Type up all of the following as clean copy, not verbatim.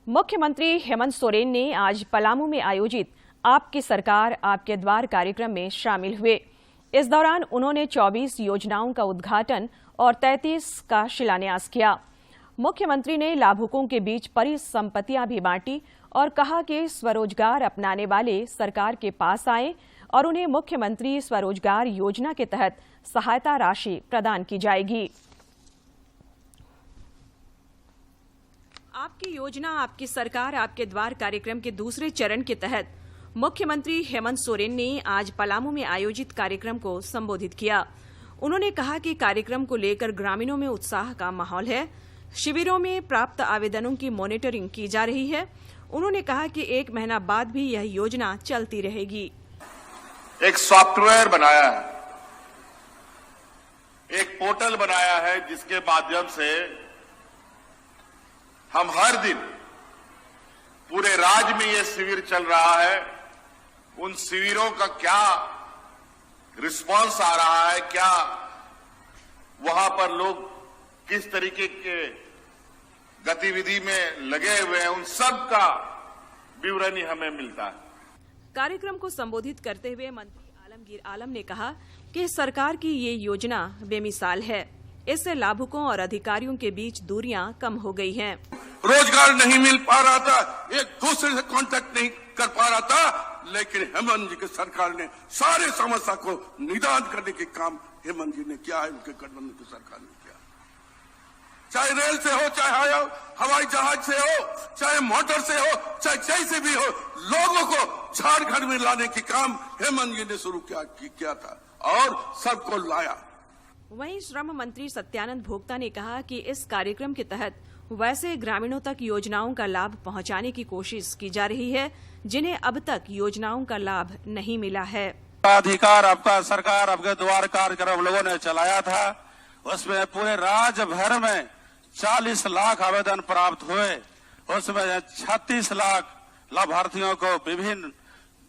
मुख्यमंत्री हेमंत सोरेन ने आज पलामू में आयोजित आपकी सरकार आपके द्वार कार्यक्रम में शामिल हुए। इस दौरान उन्होंने 24 योजनाओं का उद्घाटन और 33 का शिलान्यास किया। मुख्यमंत्री ने लाभुकों के बीच परिसंपत्तियां भी बांटी और कहा कि स्वरोजगार अपनाने वाले सरकार के पास आएं और उन्हें मुख्यमंत्री स्वरोजगार योजना के तहत सहायता राशि प्रदान की जाएगी। आपकी योजना आपकी सरकार आपके द्वार कार्यक्रम के दूसरे चरण के तहत मुख्यमंत्री हेमंत सोरेन ने आज पलामू में आयोजित कार्यक्रम को संबोधित किया। उन्होंने कहा कि कार्यक्रम को लेकर ग्रामीणों में उत्साह का माहौल है। शिविरों में प्राप्त आवेदनों की मॉनिटरिंग की जा रही है। उन्होंने कहा कि 1 महीना बाद भी यह योजना चलती रहेगी। एक सॉफ्टवेयर बनाया है, एक पोर्टल बनाया है जिसके माध्यम से हम हर दिन पूरे राज्य में ये शिविर चल रहा है, उन शिविरों का क्या रिस्पांस आ रहा है, क्या वहां पर लोग किस तरीके के गतिविधि में लगे हुए हैं, उन सब का विवरण ही हमें मिलता है। कार्यक्रम को संबोधित करते हुए मंत्री आलमगीर आलम ने कहा कि सरकार की ये योजना बेमिसाल है। इससे लाभुकों और अधिकारियों के बीच दूरियां कम हो गई हैं। रोजगार नहीं मिल पा रहा था, एक दूसरे से कांटेक्ट नहीं कर पा रहा था, लेकिन हेमंत जी की सरकार ने सारे समस्या को निदान करने के काम हेमंत जी ने किया है, उनके गठबंधन की सरकार ने किया। चाहे रेल से हो, चाहे हवाई जहाज से हो, चाहे मोटर से हो, चाहे जैसे भी हो, लोगों को झारखंड में लाने के काम हेमंत जी ने शुरू किया था और सबको लाया। वहीं श्रम मंत्री सत्यानंद भोक्ता ने कहा कि इस कार्यक्रम के तहत वैसे ग्रामीणों तक योजनाओं का लाभ पहुंचाने की कोशिश की जा रही है जिन्हें अब तक योजनाओं का लाभ नहीं मिला है। अधिकार आपका सरकार आपके द्वार कार्यक्रम लोगों ने चलाया था, उसमें पूरे राज्य भर में 40 लाख आवेदन प्राप्त हुए। उसमें 36 लाख लाभार्थियों को विभिन्न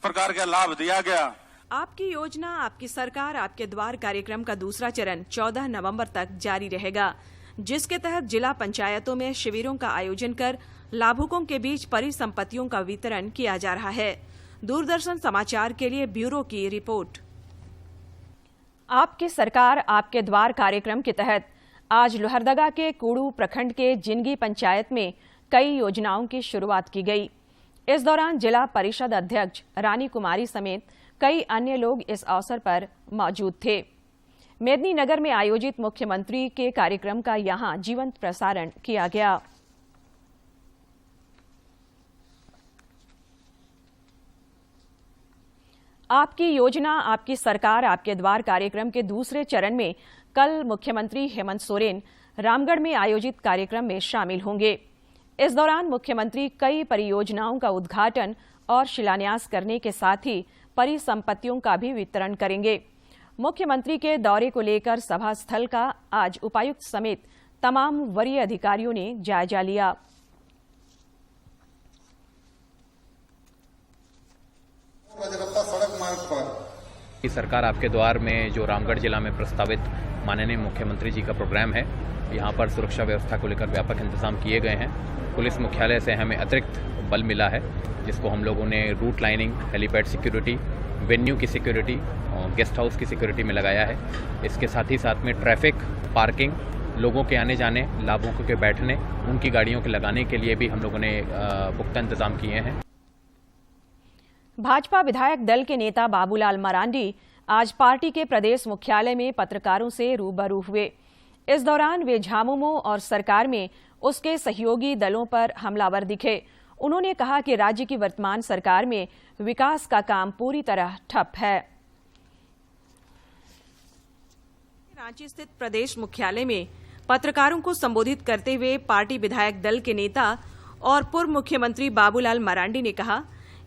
प्रकार के लाभ दिया गया। आपकी योजना आपकी सरकार आपके द्वार कार्यक्रम का दूसरा चरण 14 नवंबर तक जारी रहेगा, जिसके तहत जिला पंचायतों में शिविरों का आयोजन कर लाभुकों के बीच परिसंपत्तियों का वितरण किया जा रहा है। दूरदर्शन समाचार के लिए ब्यूरो की रिपोर्ट। आपकी सरकार आपके द्वार कार्यक्रम के तहत आज लोहरदगा के कूड़ू प्रखंड के जिंदगी पंचायत में कई योजनाओं की शुरुआत की गई। इस दौरान जिला परिषद अध्यक्ष रानी कुमारी समेत कई अन्य लोग इस अवसर पर मौजूद थे। मेदिनीनगर में आयोजित मुख्यमंत्री के कार्यक्रम का यहां जीवंत प्रसारण किया गया। आपकी योजना आपकी सरकार आपके द्वार कार्यक्रम के दूसरे चरण में कल मुख्यमंत्री हेमंत सोरेन रामगढ़ में आयोजित कार्यक्रम में शामिल होंगे। इस दौरान मुख्यमंत्री कई परियोजनाओं का उद्घाटन और शिलान्यास करने के साथ ही परिसंपत्तियों का भी वितरण करेंगे। मुख्यमंत्री के दौरे को लेकर सभा स्थल का आज उपायुक्त समेत तमाम वरीय अधिकारियों ने जायजा लिया। सड़क मार्ग पर सरकार आपके द्वार में जो रामगढ़ जिला में प्रस्तावित माननीय मुख्यमंत्री जी का प्रोग्राम है, यहाँ पर सुरक्षा व्यवस्था को लेकर व्यापक इंतजाम किए गए हैं। पुलिस मुख्यालय से हमें अतिरिक्त बल मिला है, जिसको हम लोगों ने route lining, helipad security, venue की सिक्योरिटी और गेस्ट हाउस की सिक्योरिटी में लगाया है। इसके साथ ही साथ में ट्रैफिक, पार्किंग, लोगों के आने जाने, लाभुकों के बैठने, उनकी गाड़ियों के लगाने के लिए भी हम लोगों ने पुख्ता इंतजाम किए हैं। भाजपा विधायक दल के नेता बाबूलाल मरांडी आज पार्टी के प्रदेश मुख्यालय में पत्रकारों से रूबरू हुए। इस दौरान वे झामुमो और सरकार में उसके सहयोगी दलों पर हमलावर दिखे। उन्होंने कहा कि राज्य की वर्तमान सरकार में विकास का काम पूरी तरह ठप है। रांची स्थित प्रदेश मुख्यालय में पत्रकारों को संबोधित करते हुए पार्टी विधायक दल के नेता और पूर्व मुख्यमंत्री बाबूलाल मरांडी ने कहा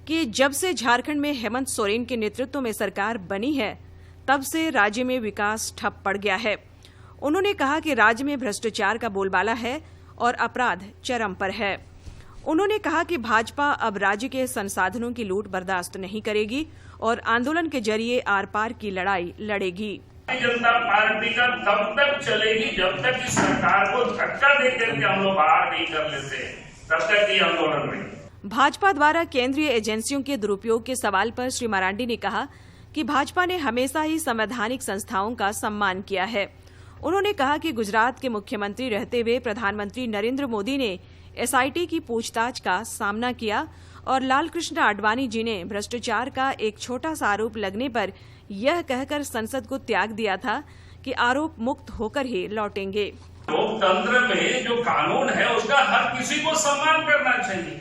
कि जब से झारखंड में हेमंत सोरेन के नेतृत्व में सरकार बनी है, तब से राज्य में विकास ठप पड़ गया है। उन्होंने कहा कि राज्य में भ्रष्टाचार का बोलबाला है और अपराध चरम पर है। उन्होंने कहा कि भाजपा अब राज्य के संसाधनों की लूट बर्दाश्त नहीं करेगी और आंदोलन के जरिए आर पार की लड़ाई लड़ेगी। जनता पार्टी का तब तक चलेगी जब तक इस सरकार को धक्का देकर के हम लोग बाहर नहीं कर लेते। तब तक ये आंदोलन नहीं। भाजपा द्वारा केंद्रीय एजेंसियों के दुरुपयोग के सवाल पर श्री मरांडी ने कहा कि भाजपा ने हमेशा ही संवैधानिक संस्थाओं का सम्मान किया है। उन्होंने कहा कि गुजरात के मुख्यमंत्री रहते हुए प्रधानमंत्री नरेंद्र मोदी ने एसआईटी की पूछताछ का सामना किया और लालकृष्ण आडवाणी जी ने भ्रष्टाचार का एक छोटा सा आरोप लगने पर यह कहकर संसद को त्याग दिया था कि आरोप मुक्त होकर ही लौटेंगे। लोकतंत्र में जो कानून है उसका हर किसी को सम्मान करना चाहिए।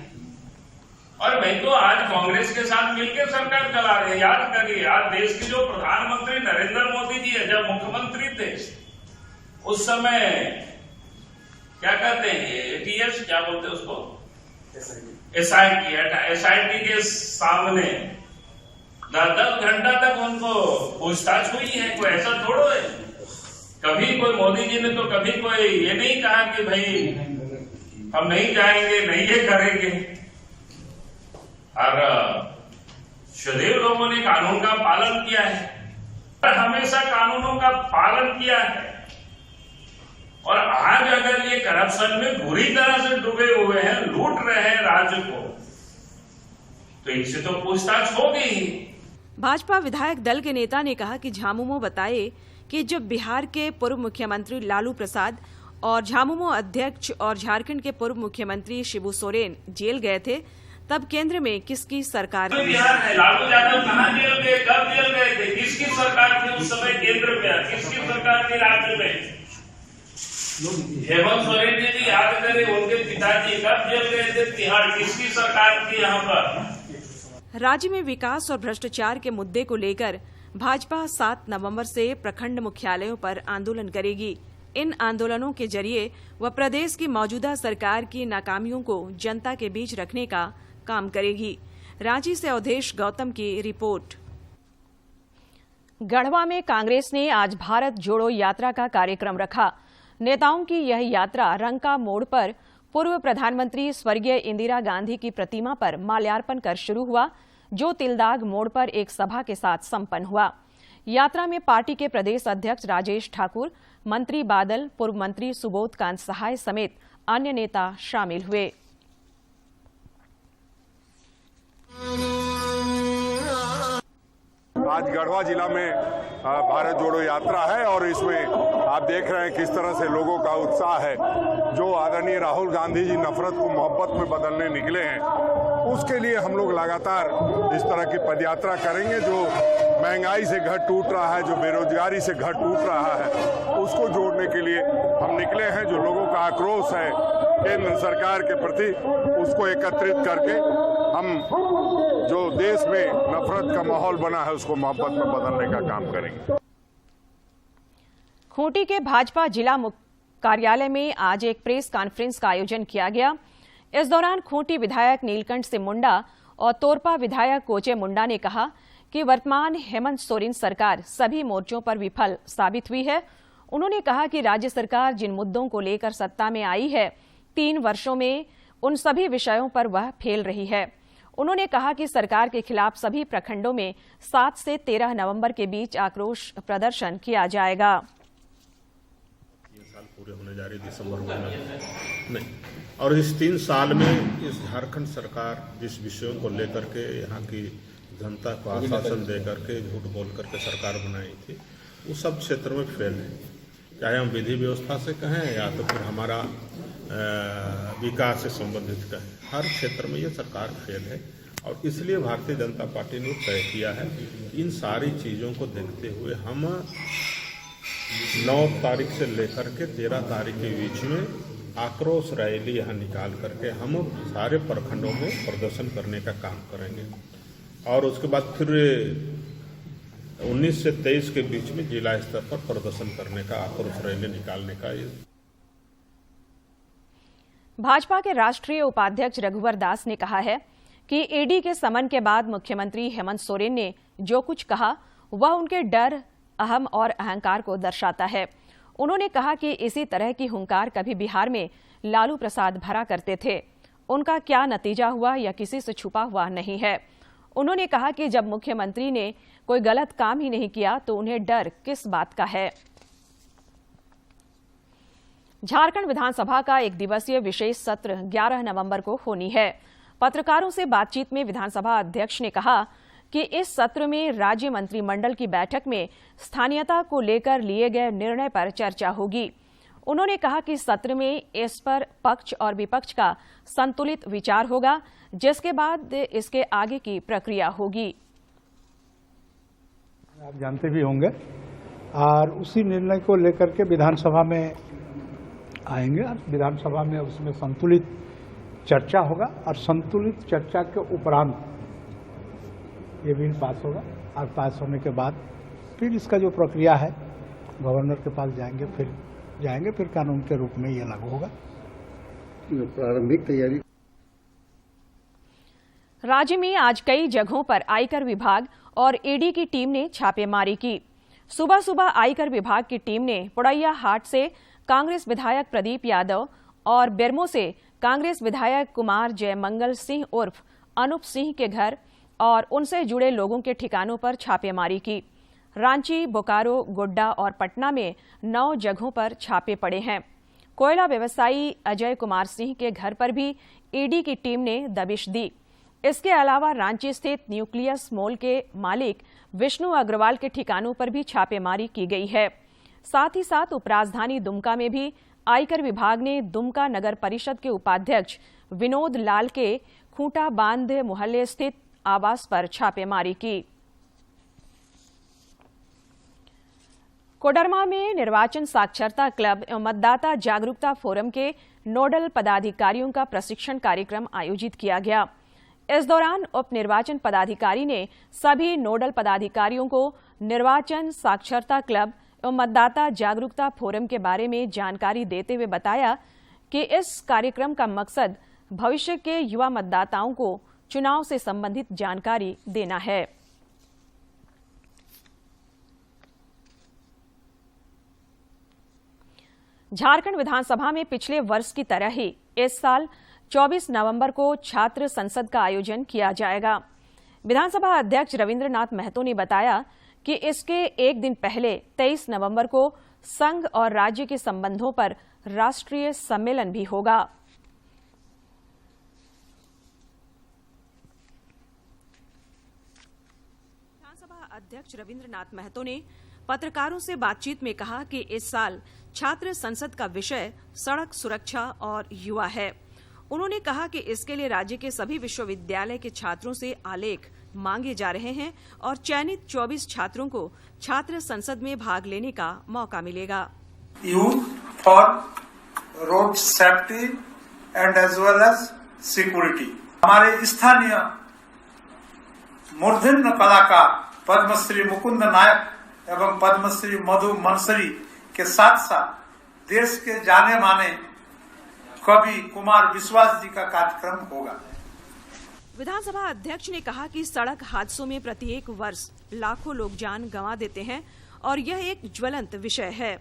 और मैं तो आज कांग्रेस के साथ मिलकर सरकार चला रहे हैं। याद करिए, आज देश के जो प्रधानमंत्री नरेंद्र मोदी जी है, जब मुख्यमंत्री थे उस समय क्या कहते हैं, एटीएस क्या बोलते हैं उसको, एसआईटी के सामने 10 घंटा तक उनको पूछताछ हुई है। कोई ऐसा थोड़ो है, कभी कोई मोदी जी ने तो कभी कोई ये नहीं कहा कि भाई हम नहीं जाएंगे, नहीं ये करेंगे। और सदैव लोगों ने कानून का पालन किया है, हमेशा कानूनों का पालन किया है। और आज अगर ये करप्शन में बुरी तरह से डूबे हुए हैं, लूट रहे हैं राज्य को, तो इनसे तो पूछताछ होगी ही। भाजपा विधायक दल के नेता ने कहा कि झामुमो बताए कि जब बिहार के पूर्व मुख्यमंत्री लालू प्रसाद और झामुमो अध्यक्ष और झारखंड के पूर्व मुख्यमंत्री शिबू सोरेन जेल गए थे, तब केंद्र में किसकी सरकार थी? बिहार में लालू यादव कहाँ जेल गए, कब जेल गए थे, किसकी सरकार थी उस समय केंद्र में, किसकी सरकार थी राज्य में? हेमंत सोरेन जी भी याद करें, उनके पिताजी कब जेल गए थे तिहाड़, किसकी सरकार थी यहाँ पर? राज्य में विकास और भ्रष्टाचार के मुद्दे को लेकर भाजपा 7 नवंबर से प्रखंड मुख्यालयों पर आंदोलन करेगी। इन आंदोलनों के जरिए वह प्रदेश की मौजूदा सरकार की नाकामियों को जनता के बीच रखने का काम करेगी। रांची से अवधेश गौतम की रिपोर्ट। गढ़वा में कांग्रेस ने आज भारत जोड़ो यात्रा का कार्यक्रम रखा। नेताओं की यह यात्रा रंका मोड़ पर पूर्व प्रधानमंत्री स्वर्गीय इंदिरा गांधी की प्रतिमा पर माल्यार्पण कर शुरू हुआ, जो तिलदाग मोड़ पर एक सभा के साथ संपन्न हुआ। यात्रा में पार्टी के प्रदेश अध्यक्ष राजेश ठाकुर, मंत्री बादल, पूर्व मंत्री सुबोध कांत सहाय समेत अन्य नेता शामिल हुए। आज गढ़वा जिला में भारत जोड़ो यात्रा है और इसमें आप देख रहे हैं किस तरह से लोगों का उत्साह है। जो आदरणीय राहुल गांधी जी नफरत को मोहब्बत में बदलने निकले हैं, उसके लिए हम लोग लगातार इस तरह की पदयात्रा करेंगे। जो महंगाई से घर टूट रहा है, जो बेरोजगारी से घर टूट रहा है, उसको जोड़ने के लिए हम निकले हैं। जो लोगों का आक्रोश है केंद्र सरकार के प्रति, उसको एकत्रित करके हम जो देश में नफरत का माहौल बना है उसको मोहब्बत में बदलने का काम करेंगे। खूंटी के भाजपा जिला कार्यालय में आज एक प्रेस कॉन्फ्रेंस का आयोजन किया गया। इस दौरान खूंटी विधायक नीलकंठ सिंह मुंडा और तोरपा विधायक कोचे मुंडा ने कहा कि वर्तमान हेमंत सोरेन सरकार सभी मोर्चों पर विफल साबित हुई है। उन्होंने कहा कि राज्य सरकार जिन मुद्दों को लेकर सत्ता में आई है, 3 वर्षों में उन सभी विषयों पर वह फेल रही है। उन्होंने कहा कि सरकार के खिलाफ सभी प्रखंडों में 7 से 13 नवंबर के बीच आक्रोश प्रदर्शन किया जाएगा। 3 साल पूरे होने जा रही दिसंबर महीने नहीं, और इस 3 साल में इस झारखंड सरकार जिस विषयों को लेकर के यहाँ की जनता को आश्वासन दे करके झूठ बोल करके सरकार बनाई थी, वो सब क्षेत्र में फेल है। चाहे हम विधि व्यवस्था से कहें या तो फिर हमारा विकास से संबंधित कहें, हर क्षेत्र में ये सरकार फेल है। और इसलिए भारतीय जनता पार्टी ने तय किया है इन सारी चीज़ों को देखते हुए हम 9 तारीख से लेकर के 13 तारीख के बीच में आक्रोश रैली यहाँ निकाल करके हम सारे प्रखंडों में प्रदर्शन करने का काम करेंगे। और उसके बाद फिर 19 से 23 के बीच में जिला स्तर पर प्रदर्शन करने का, आक्रोश रैली निकालने का। भाजपा के राष्ट्रीय उपाध्यक्ष रघुवर दास ने कहा है कि ईडी के समन के बाद मुख्यमंत्री हेमंत सोरेन ने जो कुछ कहा वह उनके डर, अहम और अहंकार को दर्शाता है। उन्होंने कहा कि इसी तरह की हुंकार कभी बिहार में लालू प्रसाद भरा करते थे। उनका क्या नतीजा हुआ यह किसी से छुपा हुआ नहीं है। उन्होंने कहा कि जब मुख्यमंत्री ने कोई गलत काम ही नहीं किया तो उन्हें डर किस बात का है। झारखंड विधानसभा का एक दिवसीय विशेष सत्र 11 नवंबर को होनी है। पत्रकारों से बातचीत में विधानसभा अध्यक्ष ने कहा कि इस सत्र में राज्य मंत्रिमंडल की बैठक में स्थानीयता को लेकर लिए गए निर्णय पर चर्चा होगी। उन्होंने कहा कि सत्र में इस पर पक्ष और विपक्ष का संतुलित विचार होगा, जिसके बाद इसके आगे की प्रक्रिया होगी। आप जानते भी होंगे और उसी निर्णय को लेकर के विधानसभा में आएंगे और विधानसभा में उसमें संतुलित चर्चा होगा और संतुलित चर्चा के उपरांत ये बिल पास होगा और पास होने के बाद फिर इसका जो प्रक्रिया है गवर्नर के पास जाएंगे, फिर कानून के रूप में ये लागू होगा। प्रारंभिक तैयारी। राज्य में आज कई जगहों पर आयकर विभाग और ईडी की टीम ने छापेमारी की। सुबह सुबह आयकर विभाग की टीम ने पुड़ैया हाट से कांग्रेस विधायक प्रदीप यादव और बेरमो से कांग्रेस विधायक कुमार जयमंगल सिंह उर्फ अनूप सिंह के घर और उनसे जुड़े लोगों के ठिकानों पर छापेमारी की। रांची, बोकारो, गोड्डा और पटना में 9 जगहों पर छापे पड़े हैं। कोयला व्यवसायी अजय कुमार सिंह के घर पर भी ईडी की टीम ने दबिश दी। इसके अलावा रांची स्थित न्यूक्लियस मॉल के मालिक विष्णु अग्रवाल के ठिकानों पर भी छापेमारी की गई है। साथ ही साथ उपराजधानी दुमका में भी आयकर विभाग ने दुमका नगर परिषद के उपाध्यक्ष विनोद लाल के खूंटा बांध मोहल्ले स्थित आवास पर छापेमारी की। कोडरमा में निर्वाचन साक्षरता क्लब एवं मतदाता जागरूकता फोरम के नोडल पदाधिकारियों का प्रशिक्षण कार्यक्रम आयोजित किया गया। इस दौरान उप निर्वाचन पदाधिकारी ने सभी नोडल पदाधिकारियों को निर्वाचन साक्षरता क्लब एवं मतदाता जागरूकता फोरम के बारे में जानकारी देते हुए बताया कि इस कार्यक्रम का मकसद भविष्य के युवा मतदाताओं को चुनाव से संबंधित जानकारी देना है। झारखंड विधानसभा में पिछले वर्ष की तरह ही इस साल 24 नवंबर को छात्र संसद का आयोजन किया जाएगा। विधानसभा अध्यक्ष रविंद्रनाथ महतो ने बताया कि इसके एक दिन पहले 23 नवंबर को संघ और राज्य के संबंधों पर राष्ट्रीय सम्मेलन भी होगा। विधानसभा अध्यक्ष रविंद्रनाथ महतो ने पत्रकारों से बातचीत में कहा कि इस साल छात्र संसद का विषय सड़क सुरक्षा और युवा है। उन्होंने कहा कि इसके लिए राज्य के सभी विश्वविद्यालय के छात्रों से आलेख मांगे जा रहे हैं और चयनित 24 छात्रों को छात्र संसद में भाग लेने का मौका मिलेगा। Youth for road safety and as well as security. हमारे स्थानीय मूर्धन्य कलाकार पद्मश्री मुकुंद नायक एवं पद्मश्री मधु मनसरी के साथ साथ देश के जाने माने कवि कुमार विश्वास जी का कार्यक्रम होगा। विधानसभा अध्यक्ष ने कहा कि सड़क हादसों में प्रत्येक वर्ष लाखों लोग जान गंवा देते हैं और यह एक ज्वलंत विषय है।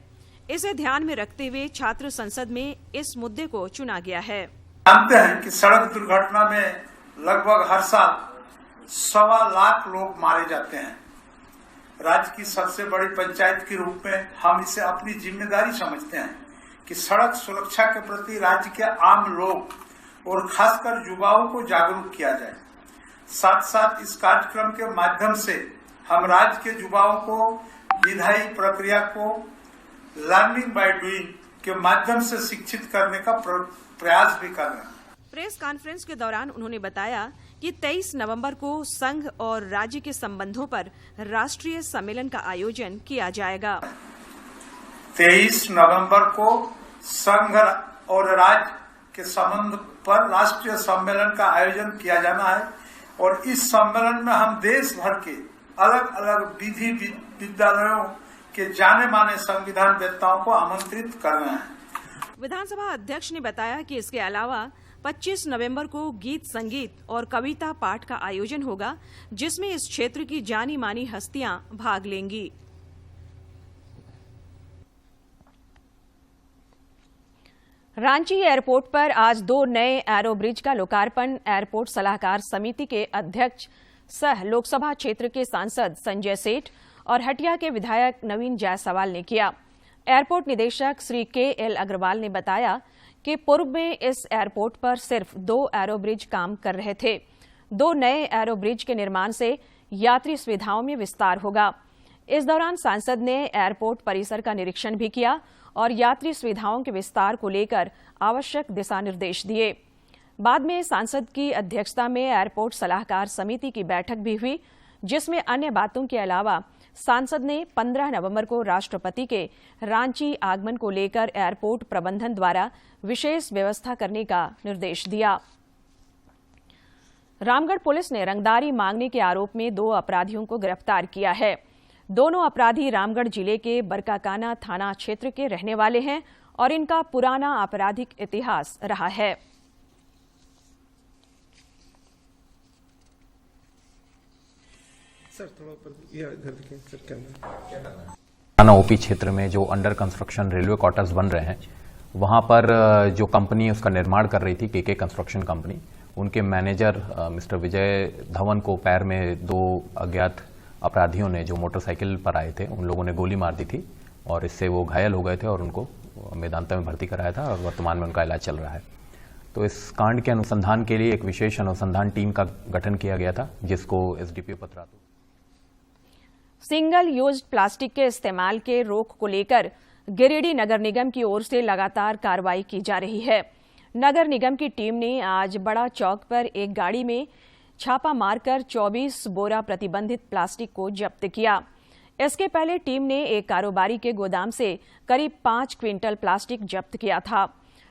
इसे ध्यान में रखते हुए छात्र संसद में इस मुद्दे को चुना गया है। जानते हैं कि सड़क दुर्घटना में लगभग हर साल 1.25 लाख लोग मारे जाते हैं। राज्य की सबसे बड़ी पंचायत के रूप में हम इसे अपनी जिम्मेदारी समझते हैं कि सड़क सुरक्षा के प्रति राज्य के आम लोग और खासकर युवाओं को जागरूक किया जाए। साथ साथ इस कार्यक्रम के माध्यम से हम राज्य के युवाओं को विधायी प्रक्रिया को लर्निंग बाय डूइंग के माध्यम से शिक्षित करने का प्रयास भी कर रहे हैं। प्रेस कॉन्फ्रेंस के दौरान उन्होंने बताया कि 23 नवंबर को संघ और राज्य के संबंधों पर राष्ट्रीय सम्मेलन का आयोजन किया जाएगा। 23 नवंबर को संघ और राज्य के संबंध पर राष्ट्रीय सम्मेलन का आयोजन किया जाना है और इस सम्मेलन में हम देश भर के अलग अलग विधि विद्यालयों के जाने माने संविधान वेत्ताओं को आमंत्रित कर रहे हैं। विधानसभा अध्यक्ष ने बताया कि इसके अलावा 25 नवंबर को गीत संगीत और कविता पाठ का आयोजन होगा, जिसमें इस क्षेत्र की जानी मानी हस्तियां भाग लेंगी। रांची एयरपोर्ट पर आज 2 नए एरो ब्रिज का लोकार्पण एयरपोर्ट सलाहकार समिति के अध्यक्ष सह लोकसभा क्षेत्र के सांसद संजय सेठ और हटिया के विधायक नवीन जायसवाल ने किया। एयरपोर्ट निदेशक श्री KL अग्रवाल ने बताया कि पूर्व में इस एयरपोर्ट पर सिर्फ 2 एरो ब्रिज काम कर रहे थे। 2 नए एरो ब्रिज के निर्माण से यात्री सुविधाओं में विस्तार होगा। इस दौरान सांसद ने एयरपोर्ट परिसर का निरीक्षण भी किया और यात्री सुविधाओं के विस्तार को लेकर आवश्यक दिशा निर्देश दिए। बाद में सांसद की अध्यक्षता में एयरपोर्ट सलाहकार समिति की बैठक भी हुई, जिसमें अन्य बातों के अलावा सांसद ने 15 नवंबर को राष्ट्रपति के रांची आगमन को लेकर एयरपोर्ट प्रबंधन द्वारा विशेष व्यवस्था करने का निर्देश दिया। रामगढ़ पुलिस ने रंगदारी मांगने के आरोप में 2 अपराधियों को गिरफ्तार किया है। दोनों अपराधी रामगढ़ जिले के बरकाकाना थाना क्षेत्र के रहने वाले हैं और इनका पुराना आपराधिक इतिहास रहा है। ओपी क्षेत्र में जो अंडर कंस्ट्रक्शन रेलवे क्वार्टर्स बन रहे हैं, वहां पर जो कंपनी उसका निर्माण कर रही थी KK कंस्ट्रक्शन कंपनी, उनके मैनेजर मिस्टर विजय धवन को पैर में 2 अज्ञात अपराधियों ने जो मोटरसाइकिल पर आए थे, उन लोगों ने गोली मार दी थी और इससे वो घायल हो गए थे और उनको मेदांता में भर्ती कराया था और वर्तमान में उनका इलाज चल रहा है। तो इस कांड के अनुसंधान के लिए एक विशेष अनुसंधान टीम का गठन किया गया था, जिसको SDPO Patratu. Single use plastic के इस्तेमाल के रोक को लेकर गिरिडीह नगर निगम की ओर से लगातार कार्रवाई की जा रही है। नगर निगम की टीम ने आज बड़ा चौक पर एक गाड़ी में छापा मारकर 24 बोरा प्रतिबंधित प्लास्टिक को जब्त किया। इसके पहले टीम ने एक कारोबारी के गोदाम से करीब 5 क्विंटल प्लास्टिक जब्त किया था।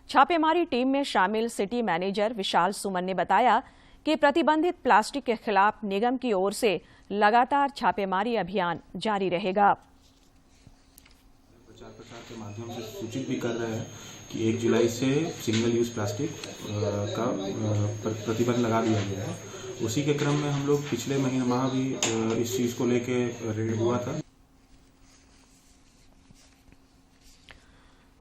छापेमारी टीम में शामिल सिटी मैनेजर विशाल सुमन ने बताया कि प्रतिबंधित प्लास्टिक के खिलाफ निगम की ओर से लगातार छापेमारी अभियान जारी रहेगा। प्रचार के माध्यम से सूचित भी कर रहे हैं कि 1 जुलाई से सिंगल यूज प्लास्टिक का प्रतिबंध लगा दिया गया है। उसी के क्रम में हम लोग पिछले माह भी इस चीज को लेके रेड हुआ था।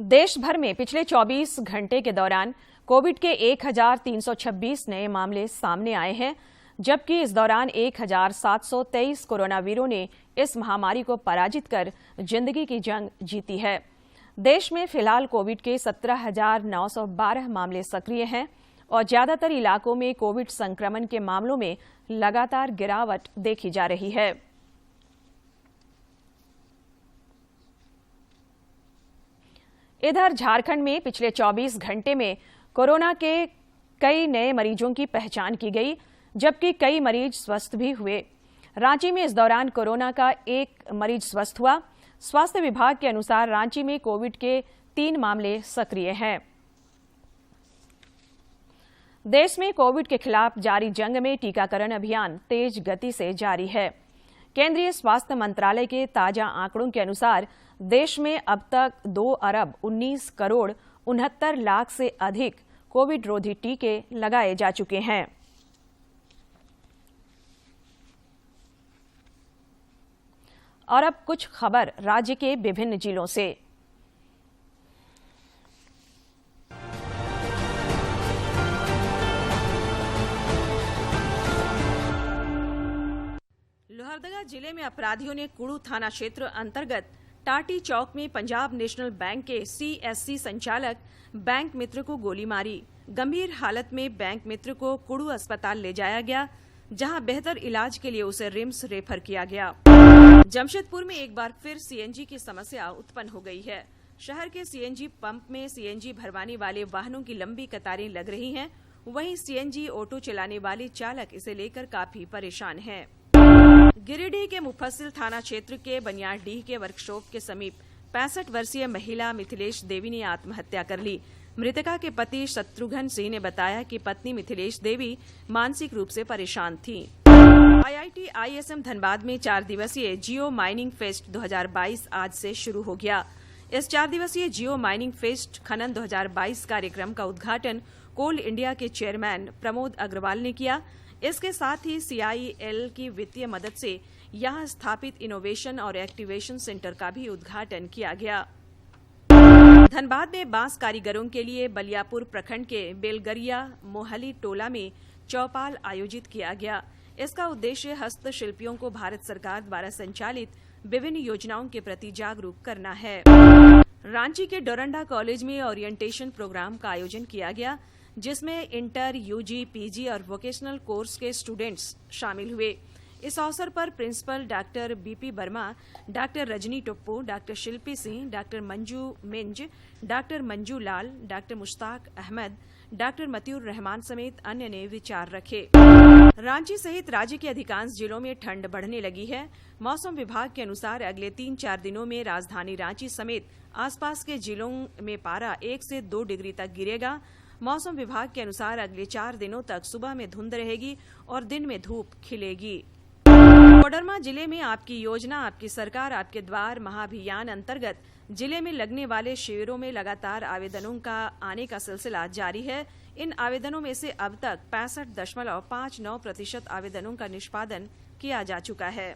देश भर में पिछले 24 घंटे के दौरान कोविड के 1326 नए मामले सामने आए हैं, जबकि इस दौरान 1723 कोरोनावीरों ने इस महामारी को पराजित कर जिंदगी की जंग जीती है। देश में फिलहाल कोविड के 17,912 मामले सक्रिय हैं और ज्यादातर इलाकों में कोविड संक्रमण के मामलों में लगातार गिरावट देखी जा रही है। इधर झारखंड में पिछले 24 घंटे में कोरोना के कई नए मरीजों की पहचान की गई, जबकि कई मरीज स्वस्थ भी हुए। रांची में इस दौरान कोरोना का 1 मरीज स्वस्थ हुआ। स्वास्थ्य विभाग के अनुसार रांची में कोविड के 3 मामले सक्रिय हैं। देश में कोविड के खिलाफ जारी जंग में टीकाकरण अभियान तेज गति से जारी है। केंद्रीय स्वास्थ्य मंत्रालय के ताजा आंकड़ों के अनुसार देश में अब तक 2 अरब 19 करोड़ 69 लाख से अधिक कोविड रोधी टीके लगाए जा चुके हैं। और अब कुछ खबर राज्य के विभिन्न जिलों से। लोहरदगा जिले में अपराधियों ने कुड़ू थाना क्षेत्र अंतर्गत टाटी चौक में पंजाब नेशनल बैंक के CSC संचालक बैंक मित्र को गोली मारी। गंभीर हालत में बैंक मित्र को कुड़ू अस्पताल ले जाया गया, जहां बेहतर इलाज के लिए उसे रिम्स रेफर किया गया। जमशेदपुर में एक बार फिर CNG की समस्या उत्पन्न हो गई है। शहर के CNG पंप में CNG भरवाने वाले वाहनों की लंबी कतारें लग रही हैं। वहीं CNG ऑटो चलाने वाले चालक इसे लेकर काफी परेशान हैं। गिरिडीह के मुफस्सिल थाना क्षेत्र के बनियाडीह के वर्कशॉप के समीप 65 वर्षीय महिला मिथिलेश देवी ने आत्महत्या कर ली। मृतका के पति शत्रुघ्न सिंह ने बताया कि पत्नी मिथिलेश देवी मानसिक रूप से परेशान थी। IIT ISM धनबाद में 4 दिवसीय जियो माइनिंग फेस्ट 2022 आज से शुरू हो गया। इस 4 दिवसीय जियो माइनिंग फेस्ट खनन 2022 कार्यक्रम का उद्घाटन कोल इंडिया के चेयरमैन प्रमोद अग्रवाल ने किया। इसके साथ ही CIL की वित्तीय मदद से यहां स्थापित इनोवेशन और एक्टिवेशन सेंटर का भी उद्घाटन किया गया। धनबाद में बांस कारीगरों के लिए बलियापुर प्रखंड के बेलगरिया मोहली टोला में चौपाल आयोजित किया गया। इसका उद्देश्य हस्तशिल्पियों को भारत सरकार द्वारा संचालित विभिन्न योजनाओं के प्रति जागरूक करना है। रांची के डोरंडा कॉलेज में ओरिएंटेशन प्रोग्राम का आयोजन किया गया, जिसमें इंटर, यूजी, पीजी और वोकेशनल कोर्स के स्टूडेंट्स शामिल हुए। इस अवसर पर principal doctor BP Verma, doctor Rajni Tuppu, doctor Shilpi Singh, doctor Manju Minj, doctor Manju Lal, doctor Mushtaq Ahmed, doctor Matiur Rahman समेत अन्य ने विचार रखे। रांची सहित राज्य के अधिकांश जिलों में ठंड बढ़ने लगी है। मौसम विभाग के अनुसार अगले 3-4 दिनों में राजधानी रांची समेत आसपास के जिलों में पारा 1 से 2 डिग्री तक गिरेगा। मौसम विभाग के अनुसार अगले 4 दिनों तक सुबह में धुंध रहेगी और दिन में धूप खिलेगी। कोडरमा जिले में आपकी योजना आपकी सरकार आपके द्वार महाअभियान अंतर्गत जिले में लगने वाले शिविरों में लगातार आवेदनों का आने का सिलसिला जारी है। इन आवेदनों में से अब तक 65.59% आवेदनों का निष्पादन किया जा चुका है।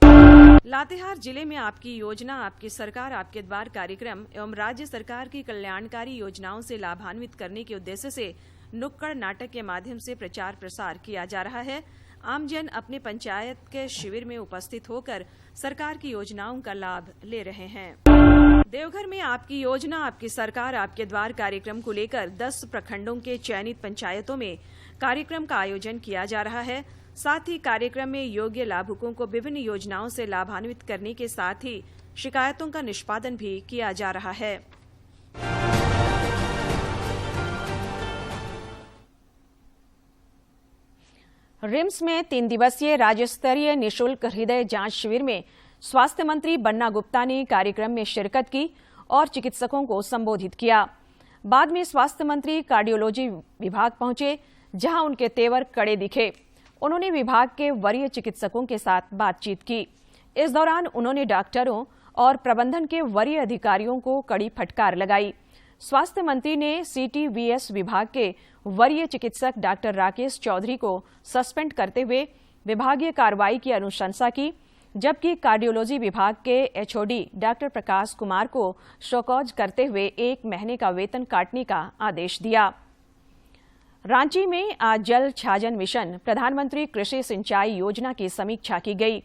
लातेहार जिले में आपकी योजना आपकी सरकार आपके द्वार कार्यक्रम एवं राज्य सरकार की कल्याणकारी योजनाओं से लाभान्वित करने के उद्देश्य से नुक्कड़ नाटक के माध्यम से प्रचार प्रसार किया जा रहा है। आमजन अपने पंचायत के शिविर में उपस्थित होकर सरकार की योजनाओं का लाभ ले रहे हैं। देवघर में आपकी योजना आपकी सरकार आपके द्वार कार्यक्रम को लेकर 10 प्रखंडों के चयनित पंचायतों में कार्यक्रम का आयोजन किया जा रहा है। साथ ही कार्यक्रम में योग्य लाभुकों को विभिन्न योजनाओं से लाभान्वित करने के साथ ही शिकायतों का निष्पादन भी किया जा रहा है। रिम्स में 3 दिवसीय राज्य स्तरीय निःशुल्क हृदय जांच शिविर में स्वास्थ्य मंत्री बन्ना गुप्ता ने कार्यक्रम में शिरकत की और चिकित्सकों को संबोधित किया। बाद में स्वास्थ्य मंत्री कार्डियोलॉजी विभाग पहुंचे, जहां उनके तेवर कड़े दिखे। उन्होंने विभाग के वरीय चिकित्सकों के साथ बातचीत की। इस दौरान उन्होंने डॉक्टरों और प्रबंधन के वरीय अधिकारियों को कड़ी फटकार लगाई। स्वास्थ्य मंत्री ने सीटीवीएस विभाग के वरीय चिकित्सक डॉक्टर राकेश चौधरी को सस्पेंड करते हुए विभागीय कार्रवाई की अनुशंसा की, जबकि कार्डियोलॉजी विभाग के एचओडी डॉक्टर प्रकाश कुमार को शोकॉज करते हुए 1 महीने का वेतन काटने का आदेश दिया। रांची में आज जल छाजन मिशन प्रधानमंत्री कृषि सिंचाई योजना की समीक्षा की गई।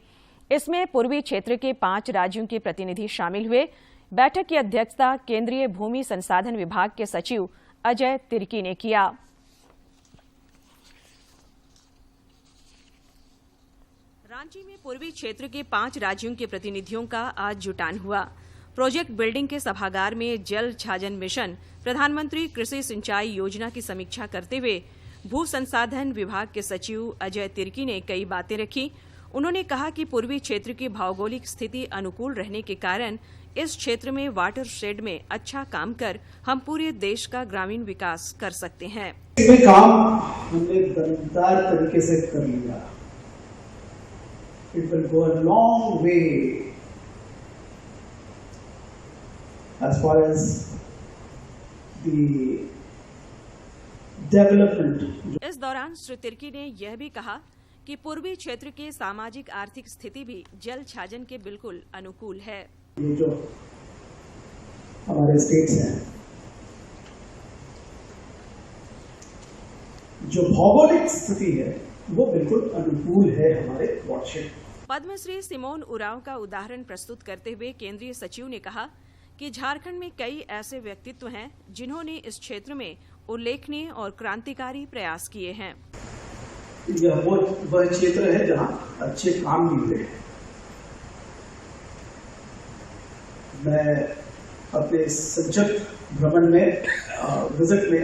इसमें पूर्वी क्षेत्र के 5 राज्यों के प्रतिनिधि शामिल हुए। बैठक की अध्यक्षता केंद्रीय भूमि संसाधन विभाग के सचिव अजय तिर्की ने किया। रांची में पूर्वी क्षेत्र के 5 राज्यों के प्रतिनिधियों का आज जुटान हुआ। प्रोजेक्ट बिल्डिंग के सभागार में जल छाजन मिशन प्रधानमंत्री कृषि सिंचाई योजना की समीक्षा करते हुए भू संसाधन विभाग के सचिव अजय तिर्की ने कई बातें रखी। उन्होंने कहा कि पूर्वी क्षेत्र की भौगोलिक स्थिति अनुकूल रहने के कारण इस क्षेत्र में वाटर शेड में अच्छा काम कर हम पूरे देश का ग्रामीण विकास कर सकते हैं। इसमें काम हमने दमदार तरीके से कर लिया। It will go a long way as far as the development. इस दौरान श्री तिर्की ने यह भी कहा कि पूर्वी क्षेत्र के सामाजिक आर्थिक स्थिति भी जल छाजन के बिल्कुल अनुकूल है। ये जो हमारे स्टेट्स हैं, जो भौगोलिक स्थिति है वो बिल्कुल अनुकूल है हमारे वाटरशेड। पद्मश्री सिमोन उरांव का उदाहरण प्रस्तुत करते हुए केंद्रीय सचिव ने कहा कि झारखंड में कई ऐसे व्यक्तित्व हैं जिन्होंने इस क्षेत्र में उल्लेखनीय और क्रांतिकारी प्रयास किए हैं। यह वह क्षेत्र है जहां अच्छे काम भी हुए। मैं अपने संचक भ्रमण में विजिट में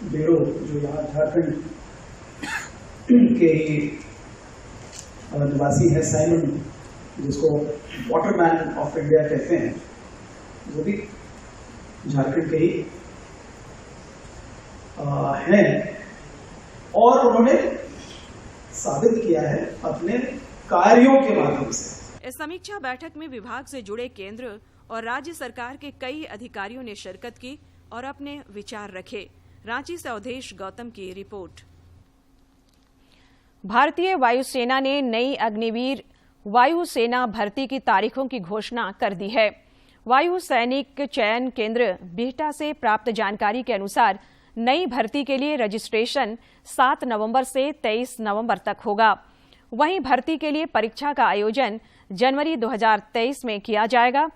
बेड़ो जो यहाँ झारखंड के निवासी है, साइमन जिसको वाटरमैन ऑफ इंडिया कहते हैं, वो भी झारखंड के ही हैं और उन्होंने साबित किया है अपने कार्यों के माध्यम से। इस समीक्षा बैठक में विभाग से जुड़े केंद्र और राज्य सरकार के कई अधिकारियों ने शिरकत की और अपने विचार रखे। रांची से अवधेश गौतम की रिपोर्ट। भारतीय वायुसेना ने नई अग्निवीर वायुसेना भर्ती की तारीखों की घोषणा कर दी है। वायु सैनिक चयन केंद्र बिहटा से प्राप्त जानकारी के अनुसार नई भर्ती के लिए रजिस्ट्रेशन 7 नवंबर से 23 नवंबर तक होगा। वहीं भर्ती के लिए परीक्षा का आयोजन जनवरी 2023 में किया जाएगा।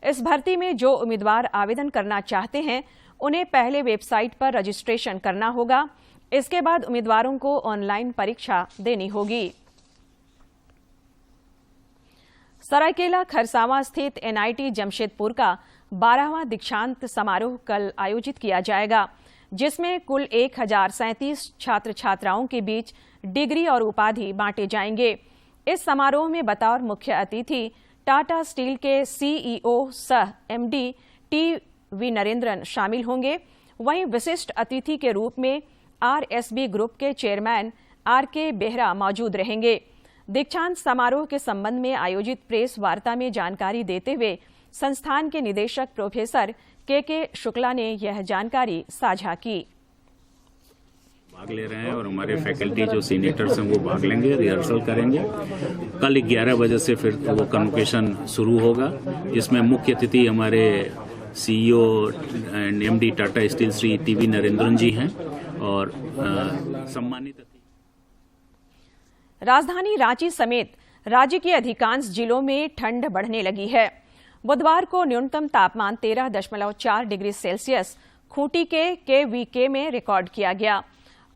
इस भर्ती में जो उम्मीदवार आवेदन करना चाहते हैं उन्हें पहले वेबसाइट पर रजिस्ट्रेशन करना होगा। इसके बाद उम्मीदवारों को ऑनलाइन परीक्षा देनी होगी। सरायकेला खरसावां स्थित एनआईटी जमशेदपुर का 12वां दीक्षांत समारोह कल आयोजित किया जाएगा, जिसमें कुल 1037 छात्र छात्राओं के बीच डिग्री और उपाधि बांटे जाएंगे। इस समारोह में बतौर मुख्य अतिथि टाटा स्टील के सीईओ सह एमडी टी.वी. नरेंद्रन शामिल होंगे। वहीं विशिष्ट अतिथि के रूप में आरएसबी ग्रुप के चेयरमैन आर.के. बेहरा मौजूद रहेंगे। दीक्षांत समारोह के संबंध में आयोजित प्रेस वार्ता में जानकारी देते हुए संस्थान के निदेशक प्रोफेसर के शुक्ला ने यह जानकारी साझा की। भाग ले रहे हैं और हमारे फैकल्टी जो सीनियर्स हैं वो भाग लेंगे, रिहर्सल करेंगे। कल 11 बजे से फिर वो कन्वोकेशन शुरू होगा, जिसमें मुख्य अतिथि हमारे CEO and MD Tata Steel Shri TV. Narendran ji हैं और सम्मानित। राजधानी रांची समेत राज्य के अधिकांश जिलों में ठंड बढ़ने लगी है। बुधवार को न्यूनतम तापमान 13.4 डिग्री सेल्सियस खूंटी के KVK में रिकॉर्ड किया गया।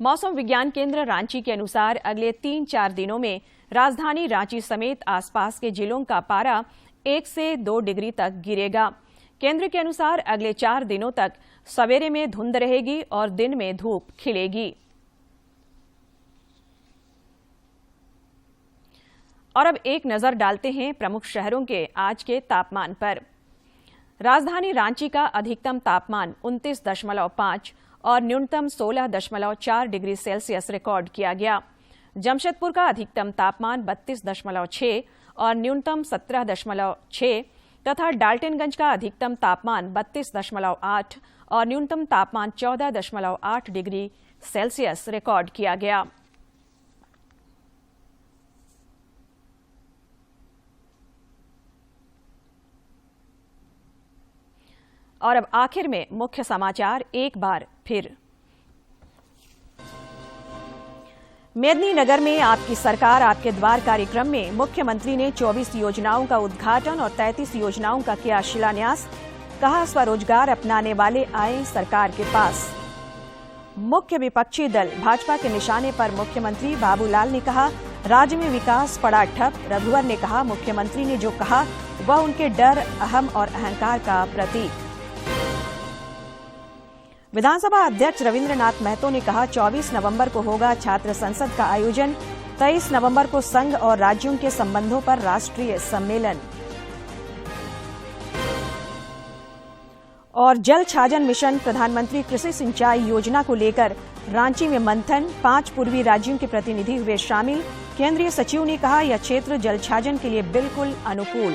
मौसम विज्ञान केंद्र रांची के अनुसार अगले 3-4 दिनों में राजधानी रांची समेत आसपास के जिलों का पारा 1 से 2 डिग्री तक गिरेगा। केंद्र के अनुसार अगले 4 दिनों तक सवेरे में धुंध रहेगी और दिन में धूप खिलेगी। और अब एक नजर डालते हैं प्रमुख शहरों के आज के तापमान पर। राजधानी रांची का अधिकतम तापमान 29.5 और न्यूनतम 16.4 डिग्री सेल्सियस रिकॉर्ड किया गया। जमशेदपुर का अधिकतम तापमान 32.6 और न्यूनतम 17.6 तथा डाल्टनगंज का अधिकतम तापमान 32.8 और न्यूनतम तापमान 14.8 डिग्री सेल्सियस रिकॉर्ड किया गया। और अब आखिर में मुख्य समाचार एक बार फिर। मेदिनीनगर में आपकी सरकार आपके द्वार कार्यक्रम में मुख्यमंत्री ने 24 योजनाओं का उद्घाटन और 33 योजनाओं का किया शिलान्यास। कहा, स्वरोजगार अपनाने वाले आए सरकार के पास। मुख्य विपक्षी दल भाजपा के निशाने पर मुख्यमंत्री बाबूलाल ने कहा, राज्य में विकास पड़ा ठप। रघुवर ने कहा, मुख्यमंत्री ने जो कहा वह उनके डर, अहम और अहंकार का प्रतीक। विधानसभा अध्यक्ष रविंद्रनाथ महतो ने कहा, 24 नवंबर को होगा छात्र संसद का आयोजन। 23 नवंबर को संघ और राज्यों के संबंधों पर राष्ट्रीय सम्मेलन। और जल छाजन मिशन प्रधानमंत्री कृषि सिंचाई योजना को लेकर रांची में मंथन। 5 पूर्वी राज्यों के प्रतिनिधि हुए शामिल। केंद्रीय सचिव ने कहा, यह क्षेत्र जल छाजन के लिए बिल्कुल अनुकूल।